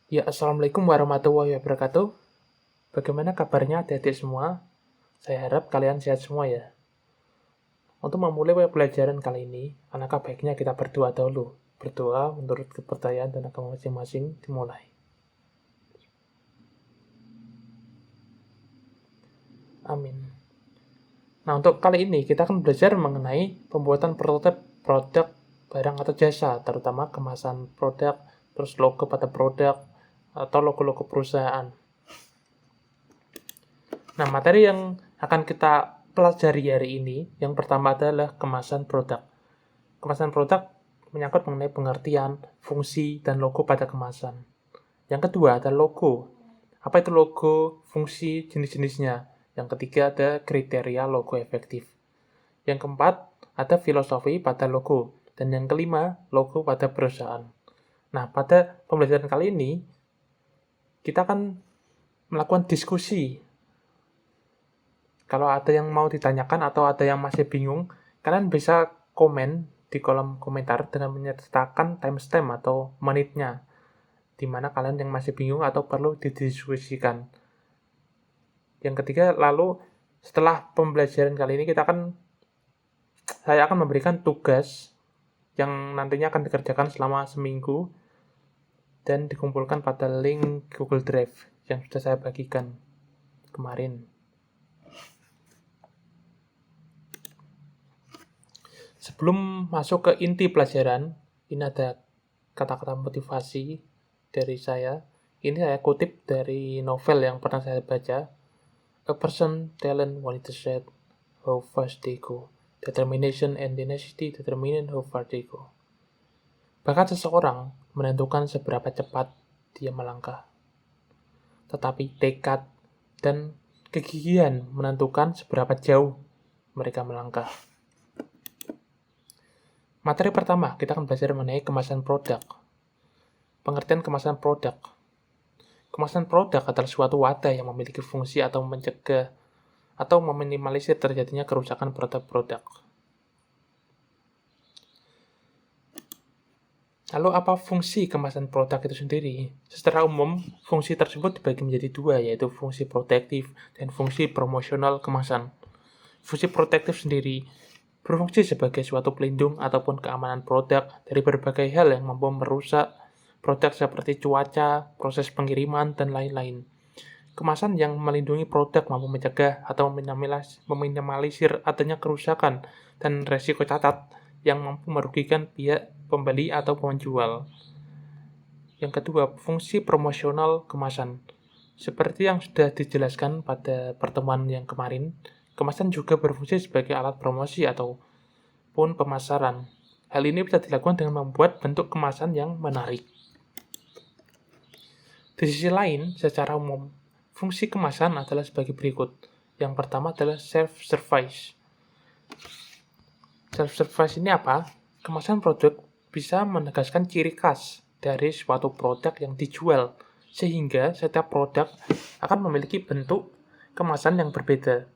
Ya, Assalamualaikum warahmatullahi wabarakatuh. Bagaimana kabarnya adik-adik semua? Saya harap kalian sehat semua ya. Untuk memulai pelajaran kali ini, alangkah baiknya kita berdoa dahulu. Berdoa menurut kepercayaan dan agama masing-masing dimulai. Amin. Nah, untuk kali ini kita akan belajar mengenai pembuatan prototipe produk, barang atau jasa, terutama kemasan produk, terus logo pada produk, atau logo-logo perusahaan. Nah, materi yang akan kita pelajari hari ini, yang pertama adalah kemasan produk. Kemasan produk menyangkut mengenai pengertian, fungsi, dan logo pada kemasan. Yang kedua ada logo. Apa itu logo, fungsi, jenis-jenisnya. Yang ketiga ada kriteria logo efektif. Yang keempat ada filosofi pada logo. Dan yang kelima, logo pada perusahaan. Nah, pada pembelajaran kali ini, kita akan melakukan diskusi. Kalau ada yang mau ditanyakan atau ada yang masih bingung, kalian bisa komen di kolom komentar dengan menyertakan timestamp atau menitnya, di mana kalian yang masih bingung atau perlu didiskusikan. Yang ketiga, lalu setelah pembelajaran kali ini saya akan memberikan tugas yang nantinya akan dikerjakan selama seminggu dan dikumpulkan pada link Google Drive yang sudah saya bagikan kemarin. Sebelum masuk ke inti pelajaran, ini ada kata-kata motivasi dari saya. Ini saya kutip dari novel yang pernah saya baca. A person, talent, wanted to set how fast they go. Determination and tenacity determine how far they go. Bahkan seseorang menentukan seberapa cepat dia melangkah. Tetapi tekad dan kegigihan menentukan seberapa jauh mereka melangkah. Materi pertama, kita akan belajar mengenai kemasan produk. Pengertian kemasan produk. Kemasan produk adalah suatu wadah yang memiliki fungsi atau mencegah atau meminimalisir terjadinya kerusakan produk-produk. Lalu apa fungsi kemasan produk itu sendiri? Secara umum, fungsi tersebut dibagi menjadi dua, yaitu fungsi protektif dan fungsi promosional kemasan. Fungsi protektif sendiri berfungsi sebagai suatu pelindung ataupun keamanan produk dari berbagai hal yang mampu merusak produk seperti cuaca, proses pengiriman, dan lain-lain. Kemasan yang melindungi produk mampu mencegah atau meminimalisir adanya kerusakan dan resiko catat yang mampu merugikan pihak pembeli atau penjual. Yang kedua, fungsi promosional kemasan. Seperti yang sudah dijelaskan pada pertemuan yang kemarin, kemasan juga berfungsi sebagai alat promosi ataupun pemasaran. Hal ini bisa dilakukan dengan membuat bentuk kemasan yang menarik. Di sisi lain, secara umum, fungsi kemasan adalah sebagai berikut. Yang pertama adalah self-service. Self-service ini apa? Kemasan produk bisa menegaskan ciri khas dari suatu produk yang dijual, sehingga setiap produk akan memiliki bentuk kemasan yang berbeda.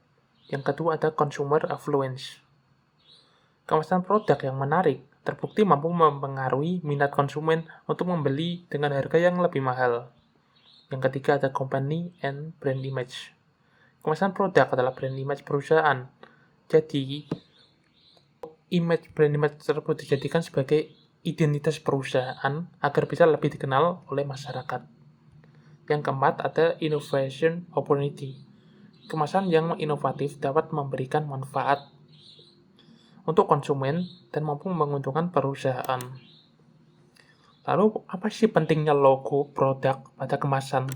Yang kedua ada consumer affluence. Kemasan produk yang menarik terbukti mampu mempengaruhi minat konsumen untuk membeli dengan harga yang lebih mahal. Yang ketiga ada company and brand image. Kemasan produk adalah brand image perusahaan. Jadi, brand image tersebut dijadikan sebagai identitas perusahaan agar bisa lebih dikenal oleh masyarakat. Yang keempat ada innovation opportunity. Kemasan yang inovatif dapat memberikan manfaat untuk konsumen dan mampu menguntungkan perusahaan. Lalu, apa sih pentingnya logo produk pada kemasan?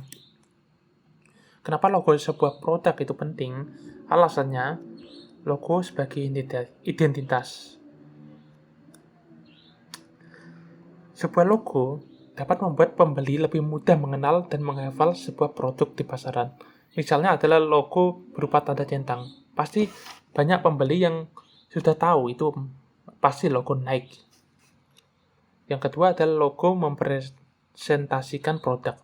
Kenapa logo sebuah produk itu penting? Alasannya, logo sebagai identitas. Sebuah logo dapat membuat pembeli lebih mudah mengenal dan menghafal sebuah produk di pasaran. Misalnya adalah logo berupa tanda centang. Pasti banyak pembeli yang sudah tahu itu pasti logo Nike. Yang kedua adalah logo mempresentasikan produk.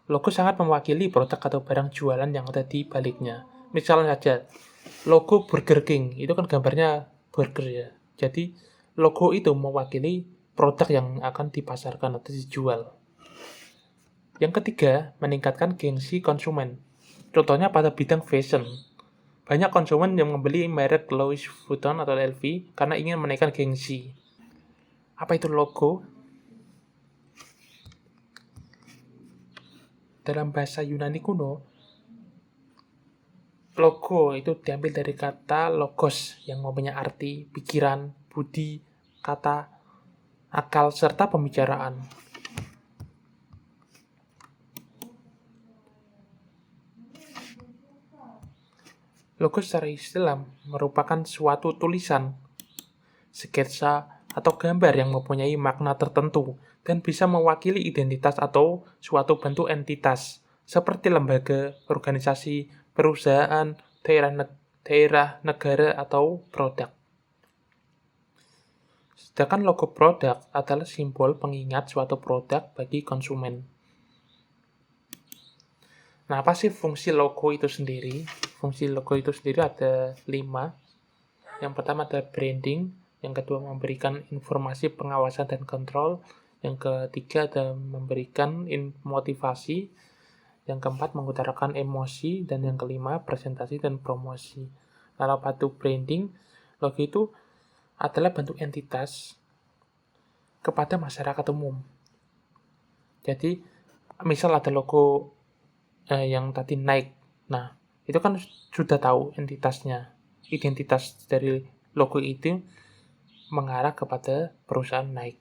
Logo sangat mewakili produk atau barang jualan yang ada di baliknya. Misalnya saja, logo Burger King, itu kan gambarnya burger ya. Jadi, logo itu mewakili produk yang akan dipasarkan atau dijual. Yang ketiga, meningkatkan gengsi konsumen. Contohnya pada bidang fashion. Banyak konsumen yang membeli merek Louis Vuitton atau LV karena ingin menaikkan gengsi. Apa itu logo? Dalam bahasa Yunani kuno, logo itu diambil dari kata logos yang mempunyai arti pikiran, budi, kata, akal, serta pembicaraan. Logo secara istilah merupakan suatu tulisan, sketsa, atau gambar yang mempunyai makna tertentu dan bisa mewakili identitas atau suatu bentuk entitas, seperti lembaga, organisasi, perusahaan, daerah, negara, atau produk. Sedangkan logo produk adalah simbol pengingat suatu produk bagi konsumen. Nah, apa sih fungsi logo itu sendiri? Fungsi logo itu sendiri ada 5. Yang pertama ada branding, yang kedua memberikan informasi pengawasan dan kontrol, yang ketiga ada memberikan motivasi, yang keempat mengutarakan emosi, dan yang kelima presentasi dan promosi. Kalau pada branding, logo itu adalah bentuk entitas kepada masyarakat umum. Jadi, misal ada logo yang tadi Nike. Nah, itu kan sudah tahu entitasnya. Identitas dari logo itu mengarah kepada perusahaan Nike.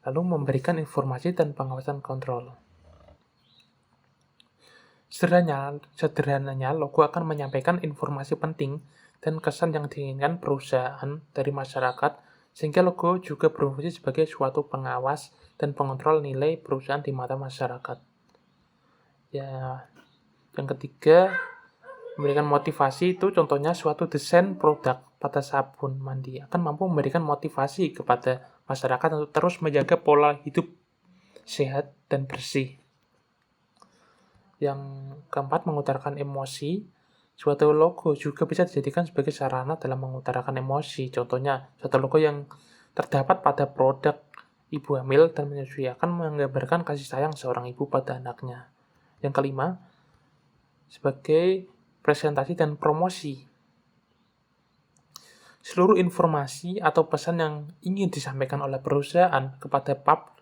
Lalu memberikan informasi dan pengawasan kontrol. Sederhananya, logo akan menyampaikan informasi penting dan kesan yang diinginkan perusahaan dari masyarakat, sehingga logo juga berfungsi sebagai suatu pengawas dan pengontrol nilai perusahaan di mata masyarakat. Ya, yang ketiga, memberikan motivasi itu contohnya suatu desain produk pada sabun mandi akan mampu memberikan motivasi kepada masyarakat untuk terus menjaga pola hidup sehat dan bersih. Yang keempat, mengutarakan emosi. Suatu logo juga bisa dijadikan sebagai sarana dalam mengutarakan emosi. Contohnya, suatu logo yang terdapat pada produk ibu hamil dan menyusui akan menggambarkan kasih sayang seorang ibu pada anaknya. Yang kelima, sebagai presentasi dan promosi. Seluruh informasi atau pesan yang ingin disampaikan oleh perusahaan kepada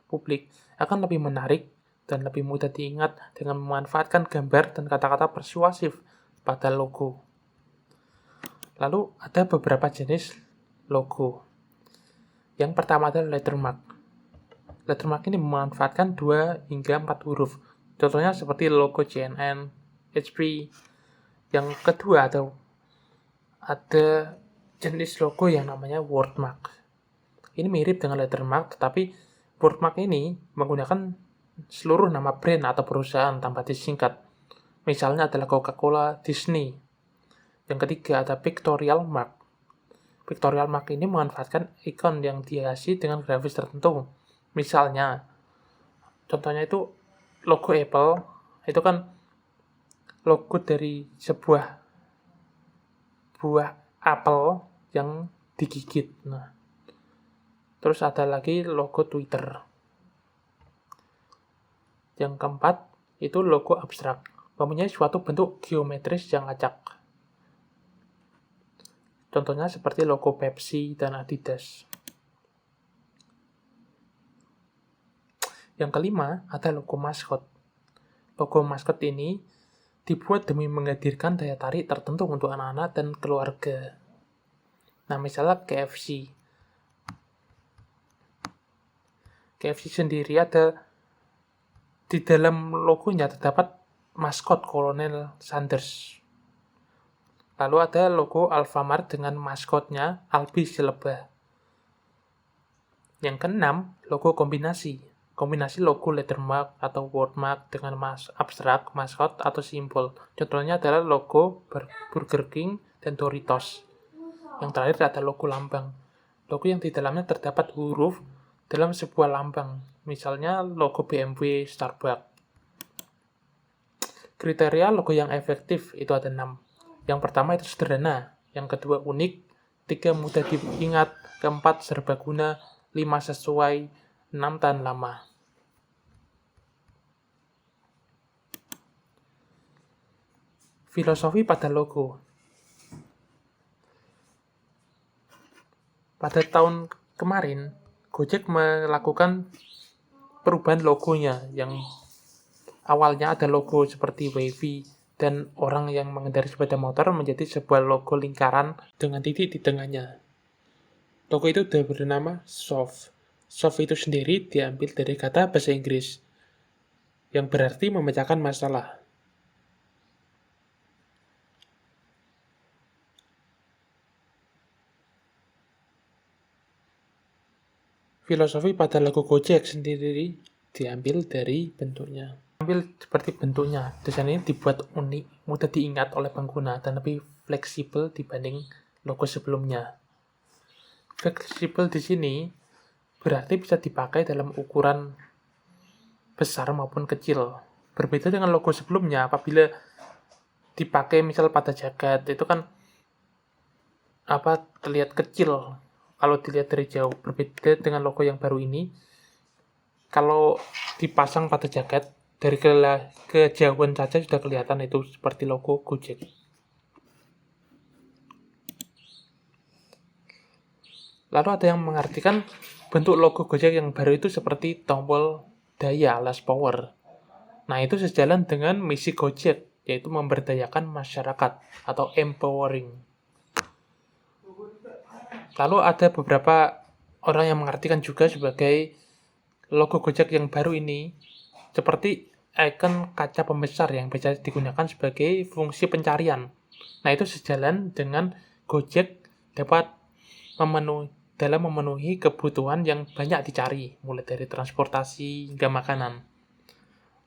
publik akan lebih menarik dan lebih mudah diingat dengan memanfaatkan gambar dan kata-kata persuasif pada logo. Lalu ada beberapa jenis logo. Yang pertama adalah lettermark. Lettermark ini memanfaatkan 2 hingga 4 huruf. Contohnya seperti logo CNN, HP. Yang kedua ada jenis logo yang namanya wordmark. Ini mirip dengan lettermark, tetapi wordmark ini menggunakan seluruh nama brand atau perusahaan tanpa disingkat. Misalnya adalah Coca-Cola, Disney. Yang ketiga ada pictorial mark. Pictorial mark ini memanfaatkan ikon yang dihiasi dengan grafis tertentu. Misalnya, contohnya itu logo Apple, itu kan logo dari sebuah buah apel yang digigit. Nah, terus ada lagi logo Twitter. Yang keempat, itu logo abstrak, mempunyai suatu bentuk geometris yang acak. Contohnya seperti logo Pepsi dan Adidas. Yang kelima, ada logo maskot. Logo maskot ini dibuat demi menghadirkan daya tarik tertentu untuk anak-anak dan keluarga. Nah, misalnya KFC. KFC sendiri ada di dalam logonya terdapat maskot Kolonel Sanders. Lalu ada logo Alfamart dengan maskotnya Albi si lebah. Yang keenam, logo kombinasi. Kombinasi logo lettermark atau wordmark dengan abstrak, maskot, atau simbol. Contohnya adalah logo Burger King dan Doritos. Yang terakhir ada logo lambang. Logo yang di dalamnya terdapat huruf dalam sebuah lambang. Misalnya logo BMW, Starbucks. Kriteria logo yang efektif itu ada 6. Yang pertama itu sederhana. Yang kedua unik. 3 mudah diingat. Keempat serbaguna. 5 sesuai. 6 tahan lama. Filosofi pada logo. Pada tahun kemarin, Gojek melakukan perubahan logonya yang awalnya ada logo seperti wavy dan orang yang mengendarai sepeda motor menjadi sebuah logo lingkaran dengan titik di tengahnya. Logo itu sudah bernama soft. Soft itu sendiri diambil dari kata bahasa Inggris yang berarti memecahkan masalah. Filosofi pada logo Gojek sendiri diambil dari bentuknya. Ambil seperti bentuknya, desain ini dibuat unik, mudah diingat oleh pengguna, dan lebih fleksibel dibanding logo sebelumnya. Fleksibel di sini berarti bisa dipakai dalam ukuran besar maupun kecil. Berbeda dengan logo sebelumnya, apabila dipakai misal pada jaket, itu kan terlihat kecil kalau dilihat dari jauh. Berbeda dengan logo yang baru ini, kalau dipasang pada jaket, dari kejauhan saja sudah kelihatan itu seperti logo Gojek. Lalu ada yang mengartikan bentuk logo Gojek yang baru itu seperti tombol daya alias power. Nah, itu sejalan dengan misi Gojek, yaitu memberdayakan masyarakat atau empowering. Lalu ada beberapa orang yang mengartikan juga sebagai logo Gojek yang baru ini seperti ikon kaca pembesar yang bisa digunakan sebagai fungsi pencarian. Nah, itu sejalan dengan Gojek dapat memenuhi kebutuhan yang banyak dicari, mulai dari transportasi hingga makanan.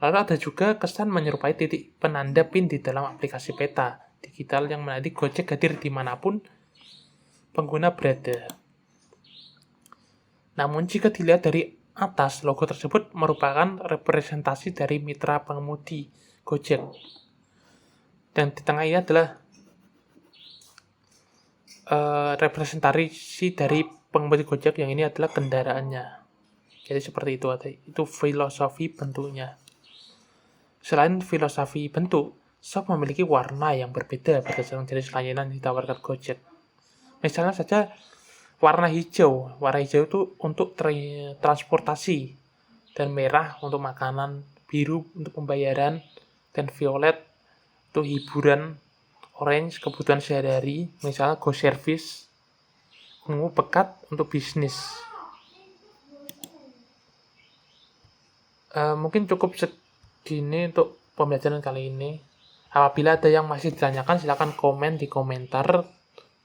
Lalu ada juga kesan menyerupai titik penanda PIN di dalam aplikasi peta digital yang menandai Gojek hadir dimanapun pengguna berada. Namun jika dilihat dari atas, logo tersebut merupakan representasi dari mitra pengemudi Gojek. Dan di tengah ini adalah representasi dari pengemudi Gojek yang ini adalah kendaraannya. Jadi seperti itu filosofi bentuknya. Selain filosofi bentuk, Shop memiliki warna yang berbeda berdasarkan jenis layanan yang ditawarkan Gojek. Misalnya saja warna hijau itu untuk transportasi, dan merah untuk makanan, biru untuk pembayaran, dan violet itu hiburan, orange kebutuhan sehari-hari, misalnya Go Service, ungu pekat untuk bisnis. Mungkin cukup segini untuk pembelajaran kali ini. Apabila ada yang masih ditanyakan, silakan komen di komentar.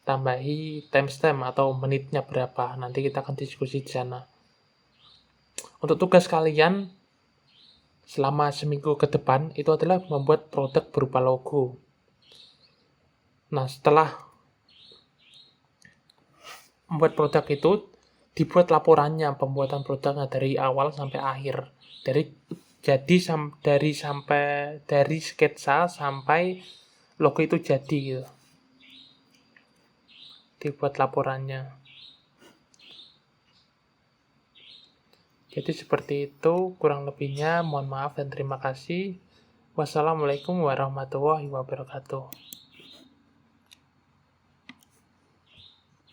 Tambahi timestamp atau menitnya berapa, nanti kita akan diskusi di sana. Untuk tugas kalian selama seminggu ke depan itu adalah membuat produk berupa logo. Nah, setelah membuat produk itu, dibuat laporannya, pembuatan produknya dari awal sampai akhir, dari sketsa sampai logo itu jadi gitu. Dibuat laporannya. Jadi seperti itu kurang lebihnya, mohon maaf dan terima kasih. Wassalamualaikum warahmatullahi wabarakatuh.